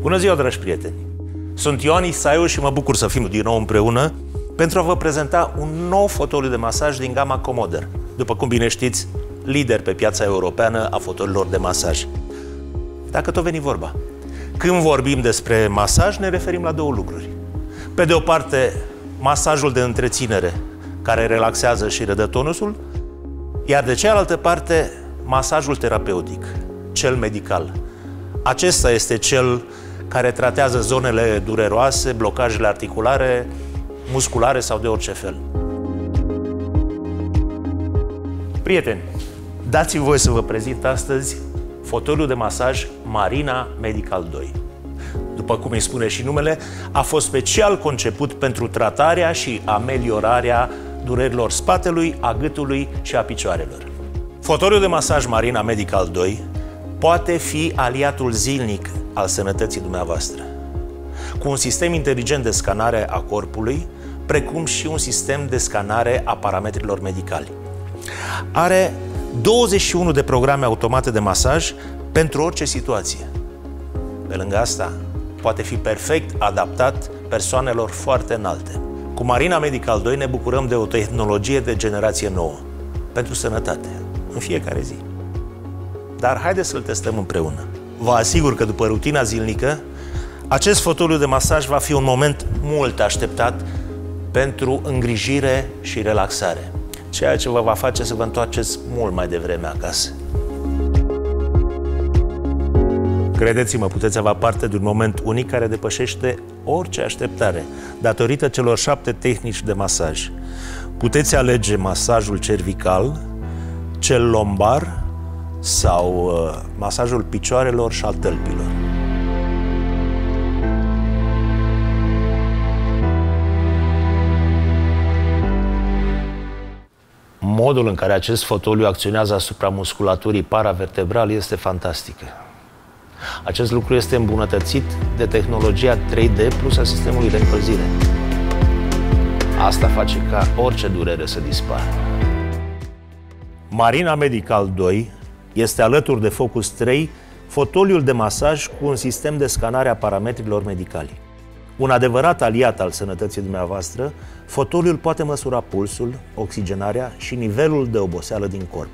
Bună ziua, dragi prieteni! Sunt Ioan Isaiu și mă bucur să fim din nou împreună pentru a vă prezenta un nou fotoliu de masaj din gama Comoder. După cum bine știți, lider pe piața europeană a fotoliilor de masaj. Dacă tot veni vorba, când vorbim despre masaj, ne referim la două lucruri. Pe de o parte, masajul de întreținere, care relaxează și redă tonusul, iar de cealaltă parte, masajul terapeutic, cel medical. Acesta este cel care tratează zonele dureroase, blocajele articulare, musculare sau de orice fel. Prieteni, dați-mi voie să vă prezint astăzi fotoliul de masaj Marina Medical 2. După cum îi spune și numele, a fost special conceput pentru tratarea și ameliorarea durerilor spatelui, a gâtului și a picioarelor. Fotoliul de masaj Marina Medical 2 poate fi aliatul zilnic al sănătății dumneavoastră, cu un sistem inteligent de scanare a corpului, precum și un sistem de scanare a parametrilor medicali. Are 21 de programe automate de masaj pentru orice situație. Pe lângă asta, poate fi perfect adaptat persoanelor foarte înalte. Cu Marina Medical 2 ne bucurăm de o tehnologie de generație nouă, pentru sănătate, în fiecare zi. Dar haideți să-l testăm împreună. Vă asigur că după rutina zilnică, acest fotoliu de masaj va fi un moment mult așteptat pentru îngrijire și relaxare, ceea ce vă va face să vă întoarceți mult mai devreme acasă. Credeți-mă, puteți avea parte de un moment unic care depășește orice așteptare, datorită celor 7 tehnici de masaj. Puteți alege masajul cervical, cel lombar sau masajul picioarelor și al tălpilor. Modul în care acest fotoliu acționează asupra musculaturii paravertebrale este fantastică. Acest lucru este îmbunătățit de tehnologia 3D plus a sistemului de încălzire. Asta face ca orice durere să dispară. Marina Medical 2 este alături de Focus 3 fotoliul de masaj cu un sistem de scanare a parametrilor medicali. Un adevărat aliat al sănătății dumneavoastră, fotoliul poate măsura pulsul, oxigenarea și nivelul de oboseală din corp.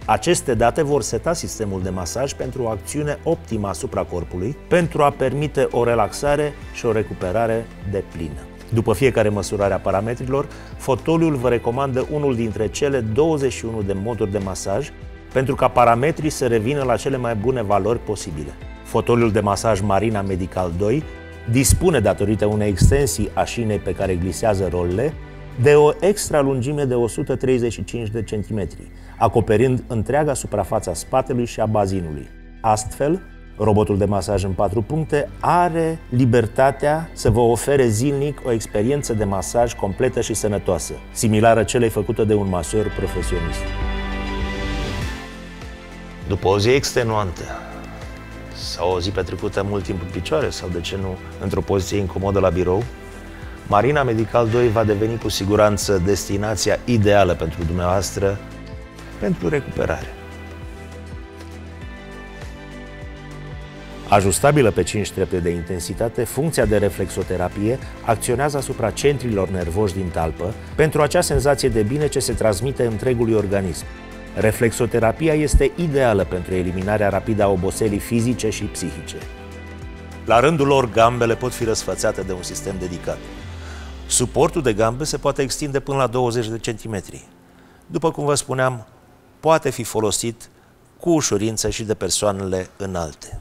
Aceste date vor seta sistemul de masaj pentru o acțiune optimă asupra corpului, pentru a permite o relaxare și o recuperare deplină. După fiecare măsurare a parametrilor, fotoliul vă recomandă unul dintre cele 21 de moduri de masaj pentru ca parametrii să revină la cele mai bune valori posibile. Fotoliul de masaj Marina Medical 2 dispune, datorită unei extensii a șinei pe care glisează rolele, de o extra lungime de 135 de centimetri, acoperind întreaga suprafață a spatelui și a bazinului. Astfel, robotul de masaj în 4 puncte are libertatea să vă ofere zilnic o experiență de masaj completă și sănătoasă, similară celei făcute de un masor profesionist. După o zi extenuantă sau o zi petrecută mult timp în picioare sau, de ce nu, într-o poziție incomodă la birou, Marina Medical 2 va deveni cu siguranță destinația ideală pentru dumneavoastră pentru recuperare. Ajustabilă pe 5 trepte de intensitate, funcția de reflexoterapie acționează asupra centrilor nervoși din talpă pentru acea senzație de bine ce se transmite întregului organism. Reflexoterapia este ideală pentru eliminarea rapidă a oboselii fizice și psihice. La rândul lor, gambele pot fi răsfățate de un sistem dedicat. Suportul de gambe se poate extinde până la 20 de centimetri. După cum vă spuneam, poate fi folosit cu ușurință și de persoanele înalte.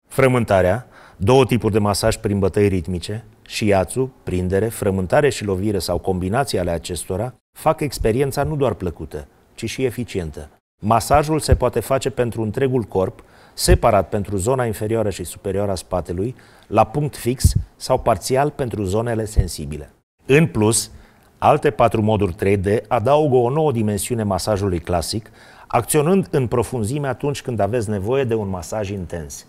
Frământarea, 2 tipuri de masaj prin bătăi ritmice, shiatsu, prindere, frământare și lovire sau combinații ale acestora, fac experiența nu doar plăcută, ci și eficientă. Masajul se poate face pentru întregul corp, separat pentru zona inferioară și superioară a spatelui, la punct fix sau parțial pentru zonele sensibile. În plus, alte 4 moduri 3D adaugă o nouă dimensiune masajului clasic, acționând în profunzime atunci când aveți nevoie de un masaj intens.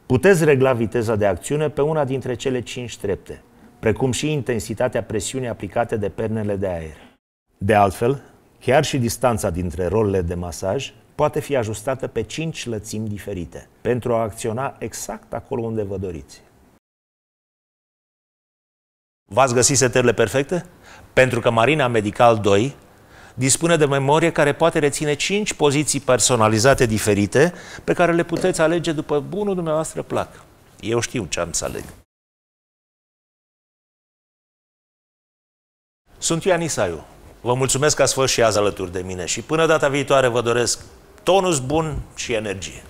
Puteți regla viteza de acțiune pe una dintre cele 5 trepte, precum și intensitatea presiunii aplicate de pernele de aer. De altfel, chiar și distanța dintre rolele de masaj poate fi ajustată pe 5 lățimi diferite pentru a acționa exact acolo unde vă doriți. V-ați găsit setările perfecte? Pentru că Marina Medical 2 dispune de memorie care poate reține 5 poziții personalizate diferite pe care le puteți alege după bunul dumneavoastră plac. Eu știu ce am să aleg. Sunt Ioan Isaiu. Vă mulțumesc că ați fost și azi alături de mine și până data viitoare vă doresc tonus bun și energie.